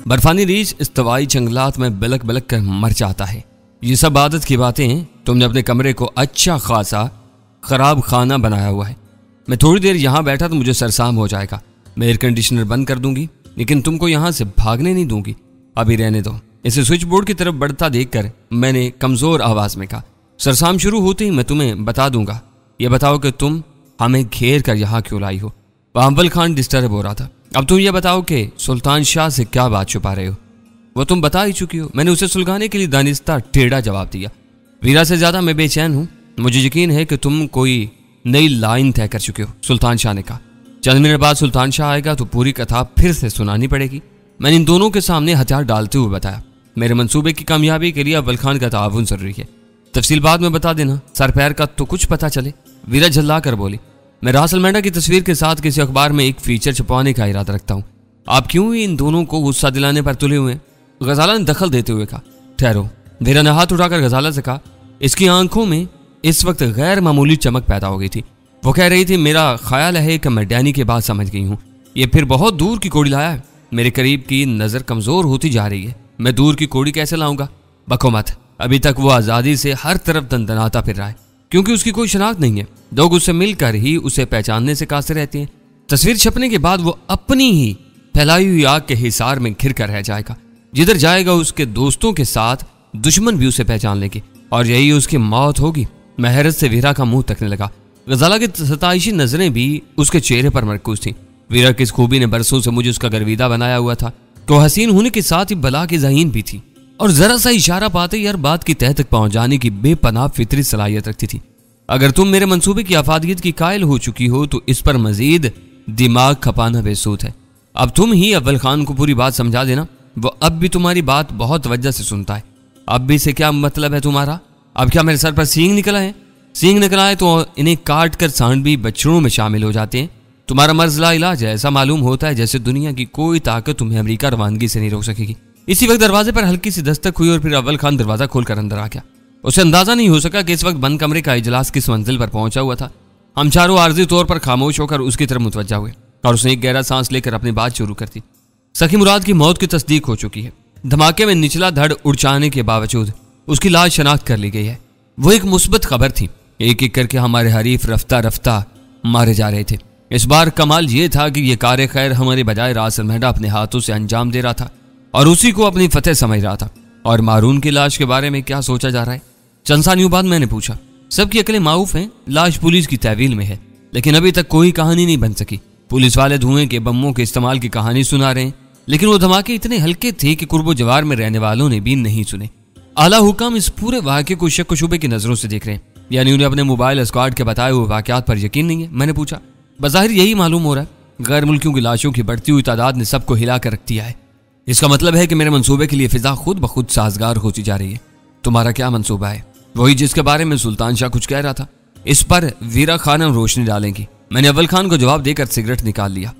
बर्फानी रीछ इस्तवाई जंगलात में बिलक बिलक कर मर जाता है। ये सब आदत की बातें हैं। तुमने अपने कमरे को अच्छा खासा खराब खाना बनाया हुआ है। मैं थोड़ी देर यहाँ बैठा तो मुझे सरसाम हो जाएगा। मैं एयर कंडीशनर बंद कर दूंगी, लेकिन तुमको यहाँ से भागने नहीं दूंगी। अभी रहने दो। इसे स्विच बोर्ड की तरफ बढ़ता देखकर मैंने कमजोर आवाज में कहा, सरसाम शुरू होते ही मैं तुम्हें बता दूंगा। ये बताओ कि तुम हमें घेर कर यहाँ क्यों लाई हो। वहां अव्वल खान डिस्टर्ब हो रहा था। अब तुम ये बताओ कि सुल्तान शाह से क्या बात छुपा रहे हो। वो तुम बता ही चुकी हो। मैंने उसे सुलझाने के लिए दानिस्ता टेढ़ा जवाब दिया। वीरा से ज्यादा मैं बेचैन हूं। मुझे यकीन है कि तुम कोई नई लाइन तय कर चुके हो। सुल्तान शाह ने कहा, चंद मिनट बाद सुल्तान शाह आएगा तो पूरी कथा फिर से सुनानी पड़ेगी। मैंने इन दोनों के सामने हथियार डालते हुए बताया, मेरे मंसूबे की कामयाबी के लिए अव्वल खान का ताउन जरूरी है। तफसील बाद में बता देना, सर पैर का तो कुछ पता चले। वीरा झल्ला कर बोली, मैं रासल मेंढा की तस्वीर के साथ किसी अखबार में एक फीचर छपवाने का इरादा रखता हूँ। आप क्यों इन दोनों को गुस्सा दिलाने पर तुले हुए हैं। गजाला ने दखल देते हुए कहा, ठहरो। वीरा ने हाथ उठाकर गजाला से कहा, इसकी आंखों में इस वक्त गैर मामूली चमक पैदा हो गई थी। वो कह रही थी, मेरा ख्याल है कि मैं डैनी के बाद समझ गई हूँ। ये फिर बहुत दूर की कोड़ी लाया है। मेरे करीब की नजर कमजोर होती जा रही है। मैं दूर की कोड़ी कैसे लाऊंगा। बको मत। अभी तक वो आजादी से हर तरफ दंदनाता फिर रहा है, क्योंकि उसकी कोई शनाख्त नहीं है। लोग उससे मिलकर ही उसे पहचानने से कासे रहते हैं। तस्वीर छपने के बाद वो अपनी ही फैलाई हुई आग के हिसार में घिर कर रह जाएगा। जिधर जाएगा उसके दोस्तों के साथ दुश्मन भी उसे पहचान लेंगे, और यही उसकी मौत होगी। मैं हैरत से वीरा का मुंह तकने लगा। गजाला की सताइशी नजरें भी उसके चेहरे पर मरकूज थीं। वीरा किस खूबी ने बरसों से मुझे उसका गर्विदा बनाया हुआ था। तो हसीन होने के साथ ही बला की ज़हीन भी थी, और जरा सा इशारा पाते ही हर बात की तह तक पहुंच जाने की बेपनाह फितरी सलाहियत रखती थी। अगर तुम मेरे मंसूबे की अफादियत की कायल हो चुकी हो तो इस पर मजीद दिमाग खपाना बेसूद है। अब तुम ही अव्वल खान को पूरी बात समझा देना। वो अब भी तुम्हारी बात बहुत तवज्जो से सुनता है। अब भी से क्या मतलब है तुम्हारा। अब क्या मेरे सर पर सींग निकला है। सींग निकला है तो इन्हें काट कर सांड भी बछड़ों में शामिल हो जाते हैं। तुम्हारा मर्ज ला इलाज है। ऐसा मालूम होता है जैसे दुनिया की कोई ताकत तुम्हें अमेरिका रवानगी से नहीं रोक सकेगी। इसी वक्त दरवाजे पर हल्की सी दस्तक हुई और फिर अव्वल खान दरवाजा खोलकर अंदर आ गया। उसे अंदाजा नहीं हो सका कि इस वक्त बंद कमरे का इजलास किस मंजिल पर पहुंचा हुआ था। हम चारों आर्जी तौर पर खामोश होकर उसकी तरफ मुतवज्जा हुए, और उसने एक गहरा सांस लेकर अपनी बात शुरू कर दी। सखी मुराद की मौत की तस्दीक हो चुकी है। धमाके में निचला धड़ उड़चाने के बावजूद उसकी लाश शनाख्त कर ली गई है। वो एक मुस्बत खबर थी। एक एक करके हमारे हरीफ रफ्ता रफ्ता मारे जा रहे थे। इस बार कमाल ये था कि ये कार्य खैर हमारे बजाय रासल मेंढा अपने हाथों से अंजाम दे रहा था, और उसी को अपनी फतेह समझ रहा था। और मारून की लाश के बारे में क्या सोचा जा रहा है। चंद सानियों बाद मैंने पूछा, सबकी अकलें माऊफ हैं। लाश पुलिस की तहवील में है, लेकिन अभी तक कोई कहानी नहीं बन सकी। पुलिस वाले धुएं के बम्बों के इस्तेमाल की कहानी सुना रहे हैं, लेकिन वो धमाके इतने हल्के थे कि कुर्बो जवार में रहने वालों ने भी नहीं सुने। आला हुकाम इस पूरे वाक़े को शक शुबे की नजरों से देख रहे हैं, यानी उन्हें अपने मोबाइल स्क्वाड के बताए हुए वाकयात पर यकीन नहीं है। मैंने पूछा, बज़ाहिर यही मालूम हो रहा है। गैर मुल्कियों की लाशों की बढ़ती हुई तादाद ने सबको हिला कर रख दिया है। इसका मतलब है कि मेरे मंसूबे के लिए फिजा खुद ब खुद साजगार होती जा रही है। तुम्हारा क्या मंसूबा है। वही जिसके बारे में सुल्तान शाह कुछ कह रहा था। इस पर वीरा खानम रोशनी डालेंगी। मैंने अव्वल खान को जवाब देकर सिगरेट निकाल लिया।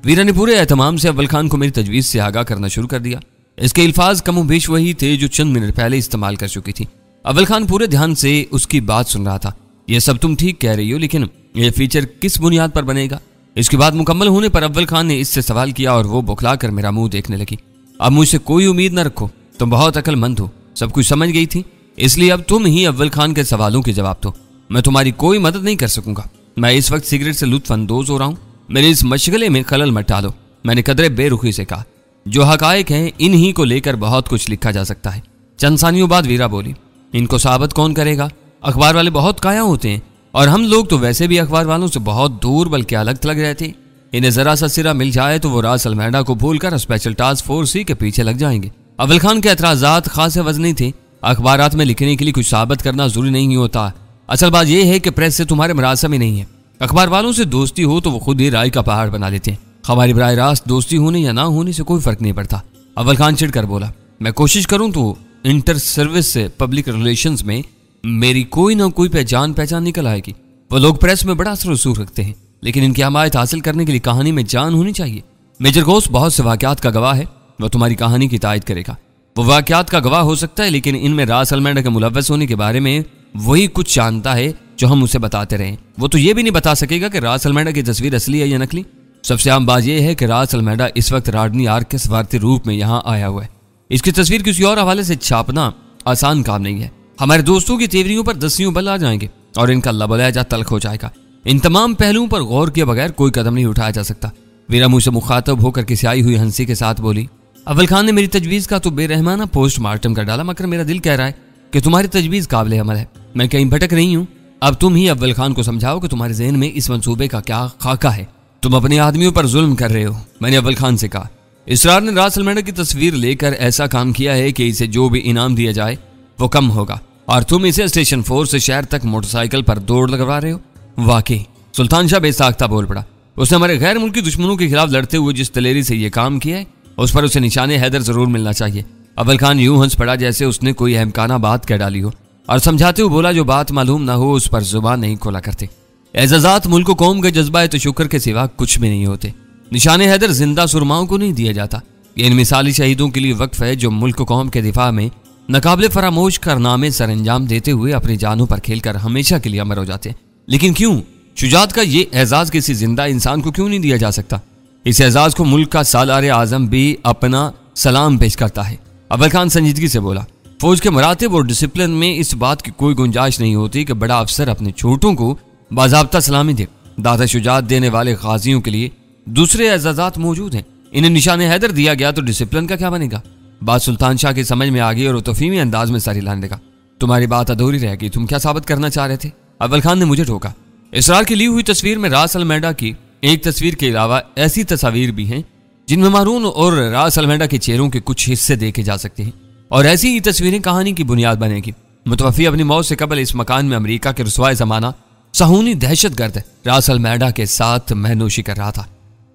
वीरा ने पूरे एहतमाम से अव्वल खान को मेरी तजवीज से आगाह करना शुरू कर दिया। इसके अल्फाज कमोबेश वही थे जो चंद मिनट पहले इस्तेमाल कर चुकी थी। अव्वल खान पूरे ध्यान से उसकी बात सुन रहा था। यह सब तुम ठीक कह रही हो, लेकिन यह फीचर किस बुनियाद पर बनेगा। इसकी बात मुकम्मल होने पर अव्वल खान ने इससे सवाल किया, और वो बौखला कर मेरा मुंह देखने लगी। अब मुझसे कोई उम्मीद न रखो, तुम बहुत अक्लमंद हो, सब कुछ समझ गई थी, इसलिए अब तुम ही अव्वल खान के सवालों के जवाब दो। मैं तुम्हारी कोई मदद नहीं कर सकूंगा। मैं इस वक्त सिगरेट से लुत्फ अंदोज हो रहा हूँ। मेरे इस मशगले में खलल मत डालो। मैंने कदरे बेरुखी से कहा, जो हकायक हैं इन्हीं को लेकर बहुत कुछ लिखा जा सकता है। चंद सानियों बाद वीरा बोली, इनको साबित कौन करेगा। अखबार वाले बहुत काया होते हैं, और हम लोग तो वैसे भी अखबार वालों से बहुत दूर बल्कि अलग थलग रहते। इन्हें जरा सा सिरा मिल जाए तो वो रासल मेंढा को भूलकर स्पेशल टास्क फोर्स ही के पीछे लग जाएंगे। अव्वल खान के एतराजात खासे वजनी थे। अखबारात में लिखने के लिए कुछ साबित करना जरूरी नहीं होता। असल बात यह है कि प्रेस से तुम्हारे मरासम ही नहीं है। अखबार वालों से दोस्ती हो तो वो खुद ही राय का पहाड़ बना लेते हैं। हमारी बराह रास्त दोस्ती होने या ना होने से कोई फर्क नहीं पड़ता। अव्वल खान चिढ़कर बोला, मैं कोशिश करूं तो इंटर सर्विस से पब्लिक रिलेशंस में मेरी कोई ना कोई पहचान निकल आएगी। वो लोग प्रेस में बड़ा असर रसूख रखते हैं, लेकिन इनकी हमायत हासिल करने के लिए कहानी में जान होनी चाहिए। मेजर गोस बहुत से वाकयात का गवाह है, वह तुम्हारी कहानी की तायद करेगा। वो वाकयात का गवाह हो सकता है, लेकिन इनमें रासल मेंढा के मुलव्वस होने के बारे में वही कुछ जानता है जो हम उसे बताते रहे। वो तो ये भी नहीं बता सकेगा कि रासल मेंढा की तस्वीर असली है या नकली। सबसे आम बात यह है कि रास अल्मेडा इस वक्त राडनी आर्क के स्वार्थी रूप में यहाँ आया हुआ है। इसकी तस्वीर किसी और हवाले से छापना आसान काम नहीं है। हमारे दोस्तों की तेवरियों पर दसियों बल आ जाएंगे और इनका लबलहजा तल्ख हो जाएगा। इन तमाम पहलुओं पर गौर किए बगैर कोई कदम नहीं उठाया जा सकता। वीरा मुझसे मुखातब होकर किसी आई हुई हंसी के साथ बोली, अव्वल खान ने मेरी तजवीज़ का तो बेरहमाना पोस्टमार्टम कर डाला, मगर मेरा दिल कह रहा है कि तुम्हारी तजवीज़ काबिल अमल है। मैं कहीं भटक रही हूँ। अब तुम ही अव्वल खान को समझाओ कि तुम्हारे जहन में इस मंसूबे का क्या खाका है। तुम अपने आदमियों पर जुल्म कर रहे हो। मैंने अव्वल खान से कहा, इसरार ने रास अल्मेडा की तस्वीर लेकर ऐसा काम किया है कि इसे जो भी इनाम दिया जाए वो कम होगा, और तुम इसे स्टेशन 4 से शहर तक मोटरसाइकिल पर दौड़ लगवा रहे हो। वाकई सुल्तान शाह बेसाख्ता बोल पड़ा। उसने हमारे गैर मुल्की दुश्मनों के खिलाफ लड़ते हुए जिस दलेरी से ये काम किया है उस पर उसे निशाने हैदर जरूर मिलना चाहिए। अव्वल खान यूं हंस पड़ा जैसे उसने कोई अहमकाना बात कह डाली हो, और समझाते हुए बोला, जो बात मालूम ना हो उस पर जुबान नहीं खोला करते। एजाजात मुल्क कौम के जज्बा तो शुक्र के सिवा कुछ भी नहीं होते। निशाने हैदर जिंदा सुरमाओं को नहीं दिया जाता। ये इन मिसाली शहीदों के लिए वक्फ है जो मुल्क कौम के दिफा में नाकाबिले फरामोश कारनामे सर अंजाम देते हुए अपनी जानों पर खेलकर हमेशा के लिए अमर हो जाते हैं। लेकिन क्यों शुजात का ये एजाज किसी जिंदा इंसान को क्यों नहीं दिया जा सकता? इस एजाज को मुल्क का सालार आजम भी अपना सलाम पेश करता है। अव्वल खान संजीदगी से बोला, फौज के मरातिब और डिसिप्लिन में इस बात की कोई गुंजाइश नहीं होती कि बड़ा अफसर अपने छोटों को बाज़ाब्ता सलामी दे। दादा शुजात देने वाले गाजियों के लिए दूसरे एजाजात मौजूद हैं। इन्हें निशाने हैदर दिया गया तो डिसिप्लिन का क्या बनेगा? बात सुल्तान शाह की समझ में आ गई और वो तफहीमी अंदाज में सारी लाने लगा। तुम्हारी बात अधूरी रह गई, तुम क्या साबित करना चाह रहे थे? अव्वल खान ने मुझे टोका। इसरार की ली हुई तस्वीर में रास अल्मेडा की एक तस्वीर के अलावा ऐसी तस्वीर भी हैं जिनमें मारून और रास अल्मेडा के चेहरों के कुछ हिस्से देखे जा सकते हैं, और ऐसी ही तस्वीरें कहानी की बुनियाद बनेगी। मुतवफ़ी अपनी मौत से कबल इस मकान में अमेरिका के रुसवाए ज़माना सहूनी दहशतगर्द रास अल्मेडा के साथ महनोशी कर रहा था।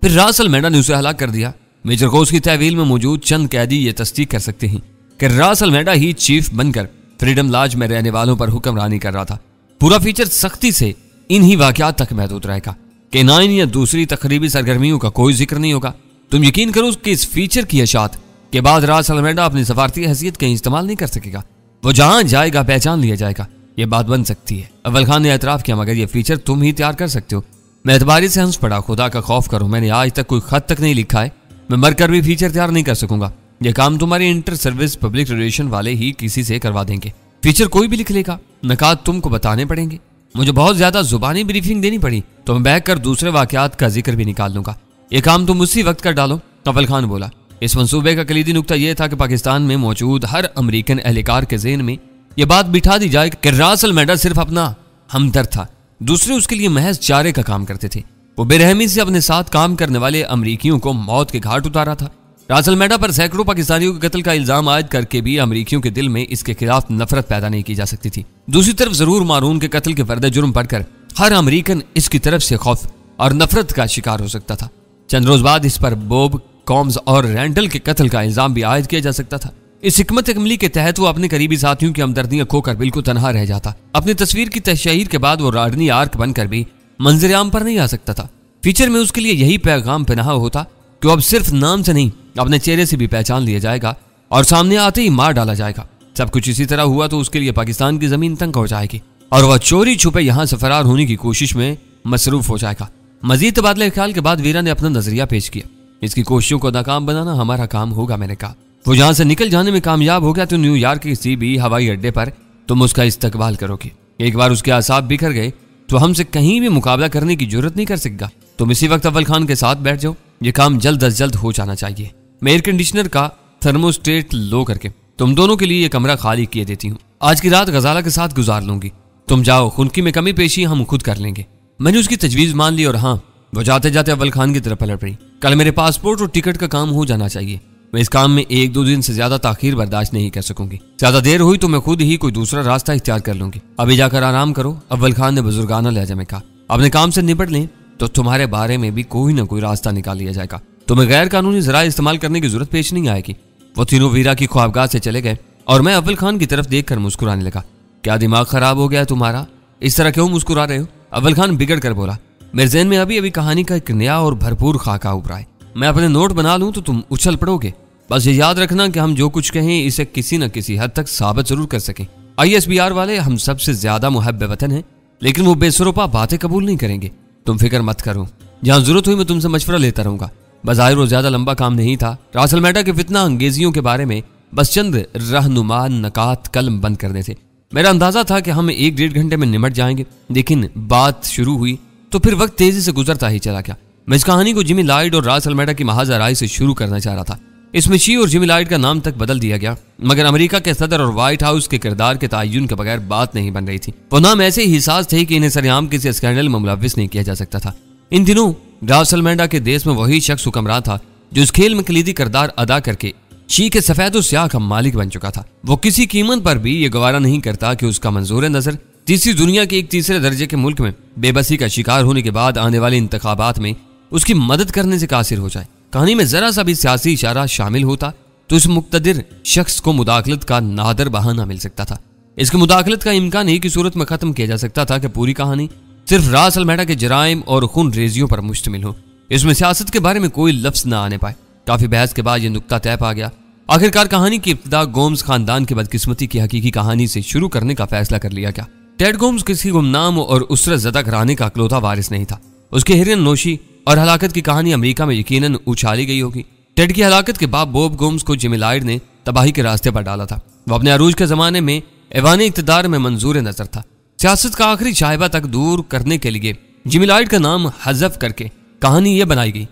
फिर रास अल्मेडा ने उसे हलाक कर दिया। मेजर गौस की तहवील में मौजूद चंद कैदी ये तस्दीक कर सकते हैं कि रास अल्मेडा ही चीफ बनकर फ्रीडम लॉज में रहने वालों पर हुक्मरानी कर रहा था। पूरा फीचर सख्ती से इन्हीं वाकयात तक महदूद रहेगा। केनाइन या दूसरी तकरीबी सरगर्मियों का कोई जिक्र नहीं होगा। तुम यकीन करो कि इस फीचर की अशात के बाद रास अल्मेडा अपनी सफारती हैसियत कहीं इस्तेमाल नहीं कर सकेगा। वो जहां जाएगा पहचान लिया जाएगा। ये बात बन सकती है। अव्वल खान ने एतराफ किया, मगर ये फीचर तुम ही तैयार कर सकते हो। मैं एतबारी से हंस पड़ा। खुदा का खौफ करो, मैंने आज तक कोई खत तक नहीं लिखा है। मैं मरकर भी फीचर तैयार नहीं कर सकूंगा। यह काम तुम्हारे इंटर सर्विस पब्लिक रिलेशन वाले ही किसी से करवा देंगे। फीचर कोई भी लिख लेगा, नकात तुमको बताने पड़ेंगे। मुझे बहुत ज्यादा जुबानी ब्रीफिंग देनी पड़ी तो मैं बैठ कर दूसरे वाकयात का जिक्र भी निकाल लूंगा। ये काम तुम उसी वक्त कर डालो। अव्वल खान बोला, इस मंसूबे का कलीदी नुक्ता यह था कि पाकिस्तान में मौजूद हर अमेरिकन एहलकार के ज़हन में यह बात बिठा दी जाए कि रास अल्मेडा सिर्फ अपना हमदर्द था, दूसरे उसके लिए महज चारे का काम करते थे। वो बेरहमी से अपने साथ काम करने वाले अमरीकियों को मौत के घाट उतारा था। रास अल्मेडा पर सैकड़ों पाकिस्तानियों के कत्ल का इल्जाम आयद करके भी अमरीकियों के दिल में इसके खिलाफ नफरत पैदा नहीं की जा सकती थी। दूसरी तरफ जरूर मारून के कत्ल के फर्द जुर्म पढ़कर हर अमरीकन इसकी तरफ से खौफ और नफरत का शिकार हो सकता था। चंद रोज बाद इस पर बॉब कॉम्स और रैंडल के कत्ल का इल्जाम भी आयद किया जा सकता था। इस हिकमत अमली के तहत वो अपने करीबी साथियों की हमदर्दियां खोकर बिल्कुल तनहा रह जाता। अपनी तस्वीर की तशहीर के बाद वो राडनी आर्क बनकर भी मंजर आम पर नहीं आ सकता था। फीचर में उसके लिए यही पैगाम पनाहा होता कि अब सिर्फ नाम से नहीं अपने चेहरे से भी पहचान लिया जाएगा और सामने आते ही मार डाला जाएगा। सब कुछ इसी तरह हुआ तो उसके लिए पाकिस्तान की जमीन तंग हो जाएगी और वह चोरी छुपे यहां से फरार होने की कोशिश में मसरूफ हो जाएगा। मजीद तबादले ख्याल के बाद वीरा ने अपना नजरिया पेश किया। इसकी कोशिशों को नाकाम बनाना हमारा काम होगा। मैंने कहा, वो जहां से निकल जाने में कामयाब हो गया तो न्यूयॉर्क के किसी भी हवाई अड्डे पर तुम उसका इस्तकबाल करोगे। एक बार उसके आसाब बिखर गए तो हमसे कहीं भी मुकाबला करने की जरूरत नहीं कर सकेगा। तुम इसी वक्त अव्वल खान के साथ बैठ जाओ। ये काम जल्द अज जल्द हो जाना चाहिए। मैं एयर कंडीशनर का थर्मोस्टेट लो करके तुम दोनों के लिए ये कमरा खाली किए देती हूँ। आज की रात गजाला के साथ गुजार लूंगी। तुम जाओ, खुनकी में कमी पेशी हम खुद कर लेंगे। मैंने उसकी तजवीज मान ली और हाँ, वो जाते जाते अव्वल खान की तरफ पलट पड़ी। कल मेरे पासपोर्ट और टिकट का काम हो जाना चाहिए। मैं इस काम में 1-2 दिन से ज्यादा ताखीर बर्दाश्त नहीं कर सकूंगी। ज्यादा देर हुई तो मैं खुद ही कोई दूसरा रास्ता इख्तियार कर लूंगी। अभी जाकर आराम करो। अव्वल खान ने बुजुर्गाना लहजा में कहा, अपने काम से निपट लें तो तुम्हारे बारे में भी कोई ना कोई रास्ता निकाल लिया जाएगा। तुम्हें गैर कानूनी जराए इस्तेमाल करने की जरूरत पेश नहीं आएगी। वो तीनों वीरा की ख्वाबगाह से चले गए और मैं अव्वल खान की तरफ देखकर मुस्कुराने लगा। क्या दिमाग खराब हो गया तुम्हारा? इस तरह क्यों मुस्कुरा रहे हो? अव्वल खान बिगड़ कर बोला, मेरे ज़हन में अभी अभी कहानी का एक नया और भरपूर खाका उभरा है। मैं अपने नोट बना लूं तो तुम उछल पड़ोगे। बस ये याद रखना कि हम जो कुछ कहें इसे किसी न किसी हद तक साबित जरूर कर सकें। ISBR वाले हम सबसे ज्यादा मुहब्बे वतन हैं, लेकिन वो बेसुरोपा बातें कबूल नहीं करेंगे। तुम फिक्र मत करो, जहां जरूरत हुई मैं तुमसे मशवरा लेता रहूंगा। बज़ाहिर वो ज्यादा लंबा काम नहीं था। रास अल मैडा के फितना अंगेजियों के बारे में बस चंद रहनुमा नकात कलम बंद करने थे। मेरा अंदाजा था कि हम 1-1.5 घंटे में निमट जाएंगे, लेकिन बात शुरू हुई तो फिर वक्त तेजी से गुजरता ही चला गया। मैं इस कहानी को जिमी लॉयड और रास अल मैडा की महाज राय से शुरू करना चाह रहा था। इसमें शी और जिमी लॉयड का नाम तक बदल दिया गया, मगर अमेरिका के सदर और व्हाइट हाउस के किरदार के तयन के बगैर बात नहीं बन रही थी। वो नाम ऐसे ही हिसास थे कि इन्हें सरेआम किसी स्कैंडल में मुलव्विस नहीं किया जा सकता था। इन दिनों रास अल मैडा के देश में वही शख्स हुक्मरान था जो इस खेल में कलीदी किरदार अदा करके शी के सफेद और स्याह का मालिक बन चुका था। वो किसी कीमत पर भी ये गवारा नहीं करता कि उसका मंजूर नजर तीसरी दुनिया के एक तीसरे दर्जे के मुल्क में बेबसी का शिकार होने के बाद आने वाले इंतखाबात में उसकी मदद करने से कासिर हो जाए। कहानी में जरा सा भी सियासी इशारा शामिल होता तो इस मुक्तदिर शख्स को मुदाखलत का नादर बहाना मिल सकता था। इसके मुदाखलत का इम्कान एक ही सूरत में खत्म किया जा सकता था कि पूरी कहानी सिर्फ रास अल मैडा के जराइम और खून रेजियों पर मुश्तमिल हो, इसमें सियासत के बारे में कोई लफ्ज न आने पाए। काफी बहस के बाद यह नुक्ता तय पा गया। आखिरकार कहानी की इब्तिदा गोम्स खानदान की बदकिस्मती की हकीकी कहानी से शुरू करने का फैसला कर लिया गया। टेड गोम्स किसी गुमनाम और उसरत ज़दा घराने का अकलौता वारिस नहीं था। उसकी हिरन नोशी और हलाकत की कहानी अमेरिका में यकीनन उछाली गई होगी। टेड की हलाकत के बाद बॉब गोम्स को जिमी लॉयड ने तबाही के रास्ते पर डाला था। वह अपने अरूज के जमाने में ऐवान इक़्तिदार में मंजूर नजर था। सियासत का आखिरी शाइबा तक दूर करने के लिए जिमी लॉयड का नाम हज़फ करके कहानी यह बनाई गई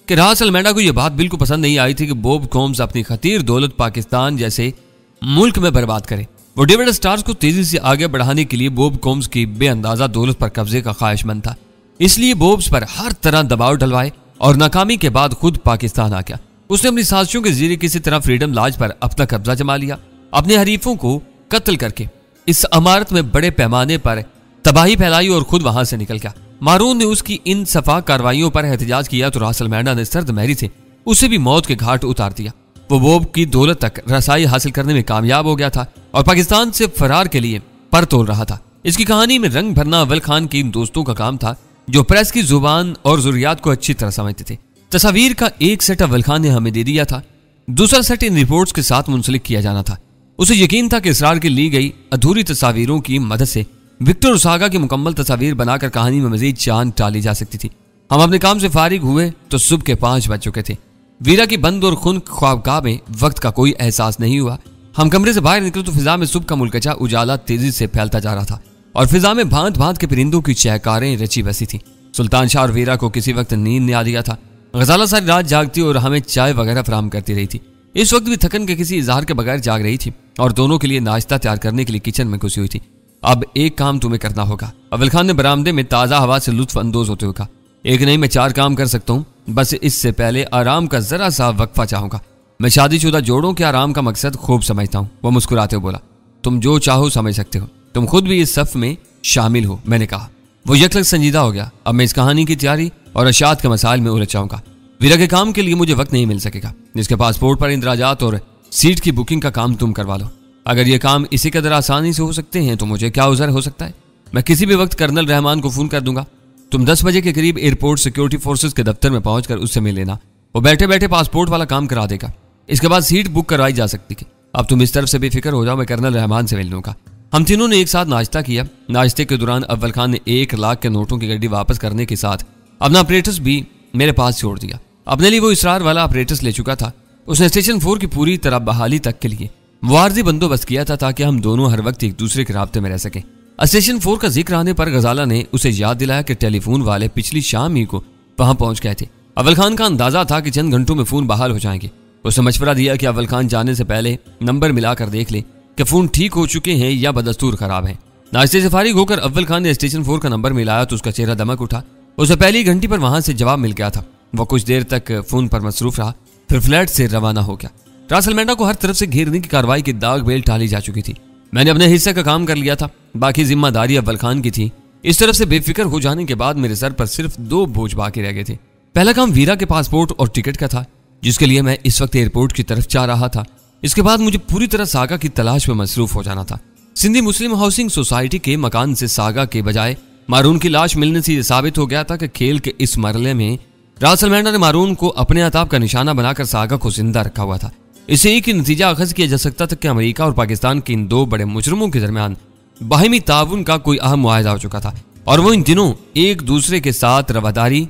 कि रास अल मैडा को यह बात बिल्कुल पसंद नहीं आई थी कि बॉब गोम्स अपनी खतीर दौलत पाकिस्तान जैसे मुल्क में बर्बाद करे। वो डेविड स्टार्स को तेजी से आगे बढ़ाने के लिए बॉब गोम्स की बेअंदाजा दौलत पर कब्जे का ख्वाहिशमंद था, इसलिए बॉब्स पर हर तरह दबाव डलवाए और नाकामी के बाद खुद पाकिस्तान आ गया। उसने अपनी साजिशों के जरिए किसी तरह फ्रीडम लॉज पर अपना कब्जा जमा लिया, अपने हरीफों को कत्ल करके इस इमारत में बड़े पैमाने पर तबाही फैलाई और खुद वहां से निकल गया। मारून ने उसकी इन सफा कार्रवाइयों पर एहतजाज किया तो रास अल मैडा ने सर्द महरी से उसे भी मौत के घाट उतार दिया। वो बॉब की दौलत तक रसाई हासिल करने में कामयाब हो गया था और पाकिस्तान से फरार के लिए पर तोल रहा था। इसकी कहानी में रंग भरना अव्वल खान के इन दोस्तों का काम था जो प्रेस की जुबान और ज़रूरियात को अच्छी तरह समझते थे। तस्वीर का एक सेट अव्वल खान ने हमें दे दिया था, दूसरा सेट इन रिपोर्ट्स के साथ मुंसलिक किया जाना था। उसे यकीन था कि इसरार की ली गई अधूरी तस्वीरों की मदद से विक्टर और सागा की मुकम्मल तस्वीर बनाकर कहानी में मजीद जान डाली जा सकती थी। हम अपने काम से फारिग हुए तो सुबह के 5 बज चुके थे। वीरा की बंद और खुन ख्वाबगाह में वक्त का कोई एहसास नहीं हुआ। हम कमरे से बाहर निकले तो फिजा में सुबह का मुल्कचा उजाला तेजी से फैलता जा रहा था और फिजा में भांत भांत के परिंदों की चहकारें रची बसी थी। सुल्तान शाह और वीरा को किसी वक्त नींद ने आ दिया था। गजाला सारी रात जागती और हमें चाय वगैरह फराहम करती रही थी। इस वक्त भी थकन के किसी इजहार के बगैर जाग रही थी और दोनों के लिए नाश्ता तैयार करने के लिए किचन में घुसी हुई थी। अब एक काम तुम्हें करना होगा, अव्वल खान ने बरामदे में ताज़ा हवा से लुत्फ अंदोज होते हुए कहा। एक नहीं, मैं 4 काम कर सकता हूँ, बस इससे पहले आराम का जरा सा वक्फा चाहूंगा। मैं शादीशुदा जोड़ों के आराम का मकसद खूब समझता हूँ। वह मुस्कुराते हुए बोला, तुम जो चाहो समझ सकते हो, तुम खुद भी इस सफ में शामिल हो। मैंने कहा। वो यकलक संजीदा हो गया। अब मैं इस कहानी की तैयारी और अशात के मसाइल में उलझ जाऊंगा। वीरा के काम के लिए मुझे वक्त नहीं मिल सकेगा। इसके पासपोर्ट पर इंदराजात और सीट की बुकिंग का काम तुम करवा लो। अगर ये काम इसी कदर आसानी से हो सकते हैं तो मुझे क्या उज़र हो सकता है। मैं किसी भी वक्त कर्नल रहमान को फ़ोन कर दूंगा। तुम 10 बजे के करीब एयरपोर्ट सिक्योरिटी फोर्सेस के दफ्तर में पहुंचकर उससे मिल लेना। वो बैठे बैठे पासपोर्ट वाला काम करा देगा। इसके बाद सीट बुक करवाई जा सकती है। अब तुम इस तरफ से बेफिक्र हो जाओ, मैं कर्नल रहमान से मिल लूंगा। हम तीनों ने एक साथ नाश्ता किया। नाश्ते के दौरान अव्वल खान ने 1 लाख के नोटों की गड्डी वापस करने के साथ अपना अपरेटस भी मेरे पास छोड़ दिया। अपने लिए वो इसरार वाला अपरेटस ले चुका था। उसने स्टेशन 4 की पूरी तरह बहाली तक के लिए वारजी बंदोबस्त किया था ताकि हम दोनों हर वक्त एक दूसरे के राब्ते में रह सकें। स्टेशन 4 का जिक्र आने पर गजाला ने उसे याद दिलाया कि टेलीफोन वाले पिछली शाम ही को वहां पहुंच गए थे। अव्वल खान का अंदाजा था कि चंद घंटों में फोन बहाल हो जाएंगे। उसने मशवरा दिया कि अव्वल खान जाने से पहले नंबर मिलाकर देख ले कि फोन ठीक हो चुके हैं या बदस्तूर खराब है। नाश्ते से फारिग होकर अव्वल खान ने स्टेशन 4 का नंबर मिलाया तो उसका चेहरा दमक उठा। उसे पहली घंटी पर वहां से जवाब मिल गया था। वह कुछ देर तक फोन पर मसरूफ रहा, फिर फ्लैट से रवाना हो गया। रास अल मैडा को हर तरफ से घेरने की कार्रवाई की दाग बेल टाली जा चुकी थी। मैंने अपने हिस्से का काम कर लिया था, बाकी जिम्मेदारी अव्वल खान की थी। इस तरफ से बेफिक्र हो जाने के बाद मेरे सर पर सिर्फ 2 बोझ बाकी रह गए थे। पहला काम वीरा के पासपोर्ट और टिकट का था, जिसके लिए मैं इस वक्त एयरपोर्ट की तरफ जा रहा था। इसके बाद मुझे पूरी तरह सागा की तलाश में मसरूफ हो जाना था। सिंधी मुस्लिम हाउसिंग सोसाइटी के मकान से सागा के बजाय मारून की लाश मिलने से यह साबित हो गया था कि खेल के इस मरले में रास अल मैडा ने मारून को अपने अताब का निशाना बनाकर सागा को जिंदा रखा हुआ था। इसे एक ही नतीजा अखज़ किया जा सकता था कि अमेरिका और पाकिस्तान के इन 2 बड़े मुजरमों के दरमियान बाहिमी ताउन का कोई अहम मुआहदा हो चुका था और वो इन दिनों एक दूसरे के साथ रवादारी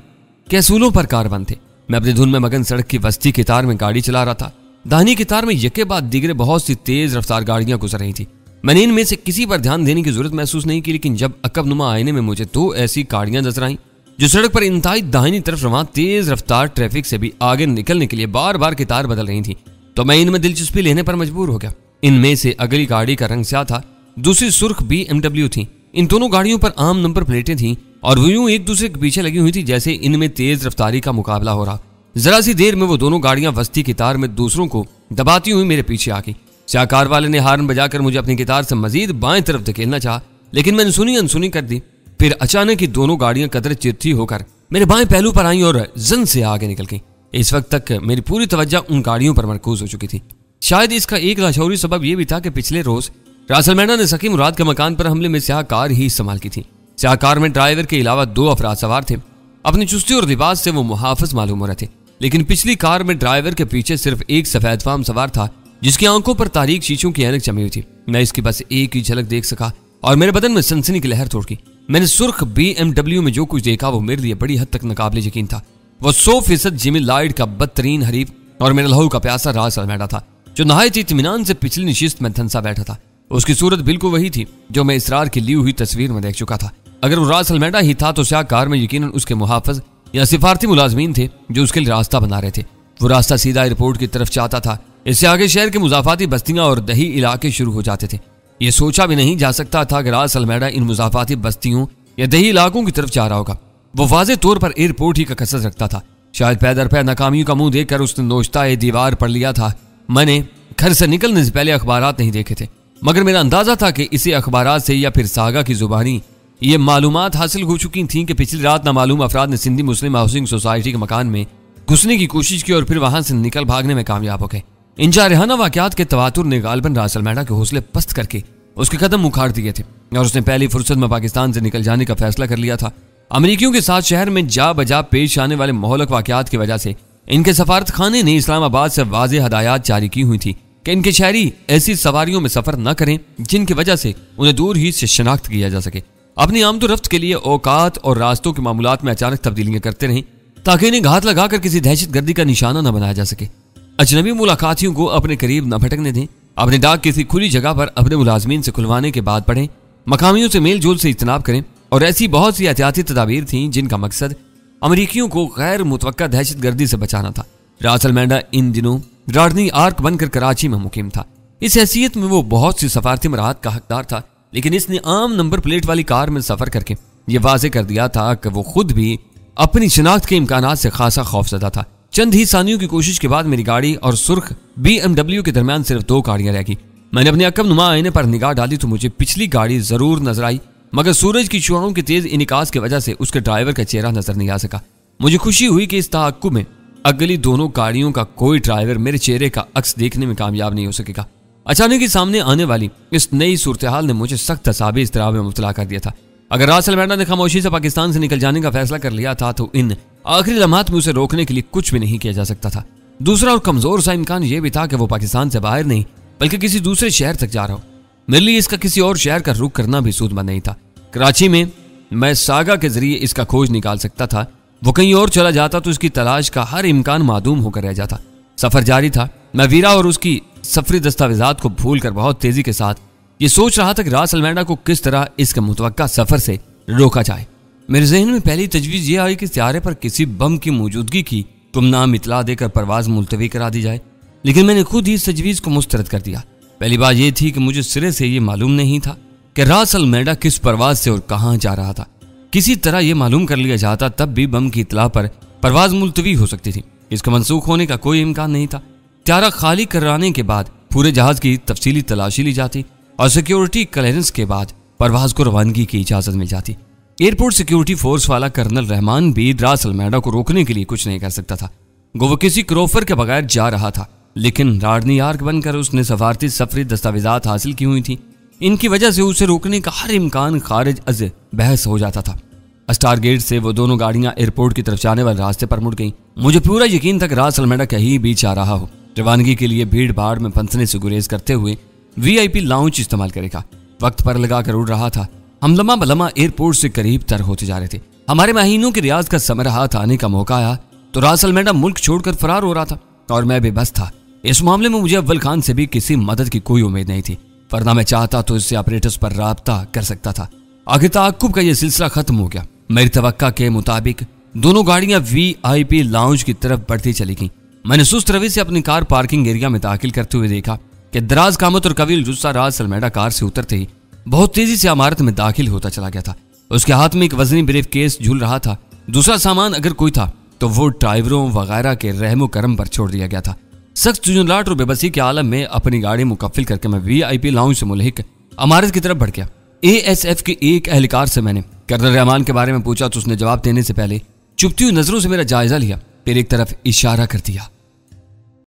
के असूलों पर कारबंद थे। मैं अपनी धुन में मगन सड़क की वस्ती की तार में गाड़ी चला रहा था। दाहिनी की तार में यके बाद दीगरे बहुत सी तेज रफ्तार गाड़ियां गुजर रही थी। मैंने इनमें से किसी पर ध्यान देने की जरूरत महसूस नहीं की, लेकिन जब अकबनुमा आईने में मुझे 2 ऐसी गाड़ियां नजर आईं जो सड़क पर इंतहाई दाहिनी तरफ रवां तेज रफ्तार ट्रैफिक से भी आगे निकलने के लिए बार बार कितार बदल रही थी, तो मैं इनमें दिलचस्पी लेने पर मजबूर हो गया। इनमें से अगली गाड़ी का रंग स्याह था, दूसरी सुर्ख BMW थी। इन दोनों गाड़ियों पर आम नंबर प्लेटें थीं और वो यूं एक दूसरे के पीछे लगी हुई थी जैसे इनमें तेज रफ्तारी का मुकाबला हो रहा। जरा सी देर में वो दोनों गाड़ियां वस्ती की तार में दूसरों को दबाती हुई मेरे पीछे आ गई। स्याह कार वाले ने हार्न बजाकर मुझे अपनी कितार से मजीद बाएं तरफ धकेलना चाहा, लेकिन मैंने सुनी अनसुनी कर दी। फिर अचानक ही दोनों गाड़ियां कदर चिरती होकर मेरे बाएं पहलू पर आईं और जन से आगे निकल गईं। इस वक्त तक मेरी पूरी तवज्जो उन गाड़ियों पर मरकूज हो चुकी थी। शायद इसका एक लाशौरी सबब यह भी था कि पिछले रोज रासलमैंडा ने सकी मुराद के मकान पर हमले में स्याह कार ही इस्तेमाल की थी। स्याह कार में ड्राइवर के अलावा 2 अफराद सवार थे। अपनी चुस्ती और लिबास से वो मुहाफिज मालूम हो रहे थे, लेकिन पिछली कार में ड्राइवर के पीछे सिर्फ एक सफेद फाम सवार था जिसकी आंखों पर तारीक शीशों की ऐनक जमी हुई थी। मैं इसकी बस एक ही झलक देख सका और मेरे बदन में सनसनी की लहर तोड़ गई। मैंने सुर्ख BMW में जो कुछ देखा वो मेरे लिए बड़ी हद तक नाकाबिले यकीन था। वो 100% जिमी लाइड का बदतरीन हरीफ और मेरे लहू का प्यासा रासलमैंडा था, जो नहायत इत्मीनान से पिछली नशिस्त में धंसा बैठा था। उसकी सूरत बिल्कुल वही थी जो मैं इसरार की ली हुई तस्वीर में देख चुका था। अगर वो रासलमैंडा ही था तो स्याह कार में यकीनन उसके मुहाफिज या सिफारती मुलाजमीन थे जो उसके लिए रास्ता बना रहे थे। वो रास्ता सीधा एयरपोर्ट की तरफ जाता था। इससे आगे शहर के मुजाफाती बस्तियां और दही इलाके शुरू हो जाते थे। ये सोचा भी नहीं जा सकता था कि रासलमैंडा इन मुजाफाती बस्तियों या दही इलाकों की तरफ जा रहा होगा। वो वाज़े तौर पर एयरपोर्ट ही का कसर रखता था। शायद पैदर पै नाकामियों का मुंह देखकर उसने नोश्ता दीवार पढ़ लिया था। मैंने घर से निकलने से पहले अखबारात नहीं देखे थे, मगर मेरा अंदाजा था कि इसी अखबारात से या फिर सागा की जुबानी ये मालूमात हासिल हो चुकी थीं कि पिछली रात नामालूम अफराद ने सिंधी मुस्लिम हाउसिंग सोसाइटी के मकान में घुसने की कोशिश की और फिर वहां से निकल भागने में कामयाब हो गए। इन जारहाना वाकयात के तवातुर ने गालबन रासलमैंडा के हौसले पस्त करके उसके कदम उखाड़ दिए थे और उसने पहली फुर्सत में पाकिस्तान से निकल जाने का फैसला कर लिया था। अमरीकियों के साथ शहर में जा बजा पेश आने वाले मोहलक वाकयात की वजह से इनके सफारत खाने ने इस्लामाबाद से वाज़ेह हदायत जारी की हुई थी कि इनके शहरी ऐसी सवारियों में सफर न करें जिनकी वजह से उन्हें दूर ही से शनाख्त किया जा सके। अपनी आमदोरफ्त के लिए औकात और रास्तों के मामूलात में अचानक तब्दीलियां करते रहें ताकि इन्हें घात लगाकर किसी दहशतगर्दी का निशाना न बनाया जा सके। अजनबी मुलाकातियों को अपने करीब न भटकने दें। अपने डाक किसी खुली जगह पर अपने मुलाजमीन से खुलवाने के बाद पढ़ें। मकामियों से मेल जोल से इज्तनाब करें। और ऐसी बहुत सी एहतियाती तदाबीर थीं जिनका मकसद अमरीकियों को गैर मुतवक्का दहशतगर्दी से बचाना था। रासलमैंडा इन दिनों राडनी आर्क बनकर कराची में मुकीम था। इस हैसियत में वो बहुत सी सफारती मराहत का हकदार था, लेकिन इसने आम नंबर प्लेट वाली कार में सफर करके ये वाजे कर दिया था कि वो खुद भी अपनी शिनाख्त के इम्कानात से खासा खौफजदा था। चंद ही सानियों की कोशिश के बाद मेरी गाड़ी और सुर्ख BMW के दरमियान सिर्फ 2 गाड़ियां रह गई। मैंने अपने अकबनुमा आईने पर निगाह डाली तो मुझे पिछली गाड़ी जरूर नजर आई, मगर सूरज की शुआओं के तेज इनिकास की वजह से उसके ड्राइवर का चेहरा नजर नहीं आ सका। मुझे खुशी हुई कि इस तहक्कुब में अगली दोनों गाड़ियों का कोई ड्राइवर मेरे चेहरे का अक्स देखने में कामयाब नहीं हो सकेगा। अचानक ही सामने आने वाली इस नई सूरत हाल ने मुझे सख्त असाबी इज़्तिराब में मुब्तला कर दिया था। अगर रासलमैंडा ने खामोशी से पाकिस्तान से निकल जाने का फैसला कर लिया था तो इन आखिरी लम्हात में उसे रोकने के लिए कुछ भी नहीं किया जा सकता था। दूसरा और कमजोर सा इम्कान यह भी था कि वो पाकिस्तान से बाहर नहीं बल्कि किसी दूसरे शहर तक जा रहा हो। मेरे लिए इसका किसी और शहर का रुख करना भी सूदमंद नहीं था। कराची में मैं सागा के जरिए इसका खोज निकाल सकता था। वो कहीं और चला जाता तो इसकी तलाश का हर इम्कान मादूम होकर रह जाता। सफर जारी था। मैं वीरा और उसकी सफरी दस्तावेजात को भूलकर बहुत तेजी के साथ ये सोच रहा था कि रासलमैंडा को किस तरह इसके मुतवक्का सफर से रोका जाए। मेरे जहन में पहली तजवीज़ ये आई कि सियारे पर किसी बम की मौजूदगी की गुमनाम इतला देकर परवाज मुलतवी करा दी जाए, लेकिन मैंने खुद ही इस तजवीज़ को मुस्तरद कर दिया। पहली बात यह थी कि मुझे सिरे से ये मालूम नहीं था कि रासलमैंडा किस परवाज से और कहाँ जा रहा था। किसी तरह यह मालूम कर लिया जाता तब भी बम की इतला पर परवाज मुलतवी हो सकती थी। इसका मनसूख होने का कोई इम्कान नहीं था। त्यारा खाली कराने के बाद पूरे जहाज की तफसीली तलाशी ली जाती और सिक्योरिटी क्लियरेंस के बाद परवाज को रवानगी की इजाजत मिल जाती। एयरपोर्ट सिक्योरिटी फोर्स वाला कर्नल रहमान भी रासलमैंडा को रोकने के लिए कुछ नहीं कर सकता था। वो किसी क्रोफर के बगैर जा रहा था, लेकिन राडनी आर्क बनकर उसने सफारती सफरी दस्तावेजात हासिल की हुई थी। इनकी वजह से उसे रोकने का हर इम्कान खारिज अज बहस हो जाता था। स्टार गेट से वो दोनों गाड़ियां एयरपोर्ट की तरफ जाने वाले रास्ते पर मुड़ गईं। मुझे पूरा यकीन था कि रासलमैंडा कहीं बीच आ रहा हो। रवानगी के लिए भीड़ भाड़ में फंसने से गुरेज करते हुए VIP लाउंज इस्तेमाल करेगा। वक्त पर लगा कर उड़ रहा था। हम लम्हा बलम्हा एयरपोर्ट से करीब तर होते जा रहे थे। हमारे महीनों की रियाज का समर हाथ आने का मौका आया तो रास अल्मेडा मुल्क छोड़कर फरार हो रहा था और मैं बेबस था। इस मामले में मुझे अव्वल खान से भी किसी मदद की कोई उम्मीद नहीं थी, वरना मैं चाहता तो इससे ऑपरेटर्स पर राब्ता कर सकता था। आखिर ताक्कुब का यह सिलसिला खत्म हो गया। मेरी तवक्का के मुताबिक दोनों गाड़ियां VIP लाउंज की तरफ बढ़ती चली गईं। मैंने सुस्त रवि से अपनी कार पार्किंग एरिया में दाखिल करते हुए देखा कि दराज कामत और कबील जुस्सा रास अल्मेडा कार से उतरते ही बहुत तेजी से इमारत में दाखिल होता चला गया था। उसके हाथ में एक वजनी ब्रीफ केस झूल रहा था। दूसरा सामान अगर कोई था तो वो ड्राइवरों वगैरह के रहमो करम पर छोड़ दिया गया था। सख्त जुनूलाट और बेबसी के आलम में अपनी गाड़ी मुकफ्फिल करके मैं VIP लाउंज से मुल्हिक इमारत की तरफ बढ़ गया। ASF के एक एहलकार से मैंने कर्नल रहमान के बारे में पूछा तो उसने जवाब देने से पहले चुपती हुई नजरों से मेरा जायजा लिया, फिर एक तरफ इशारा कर दिया।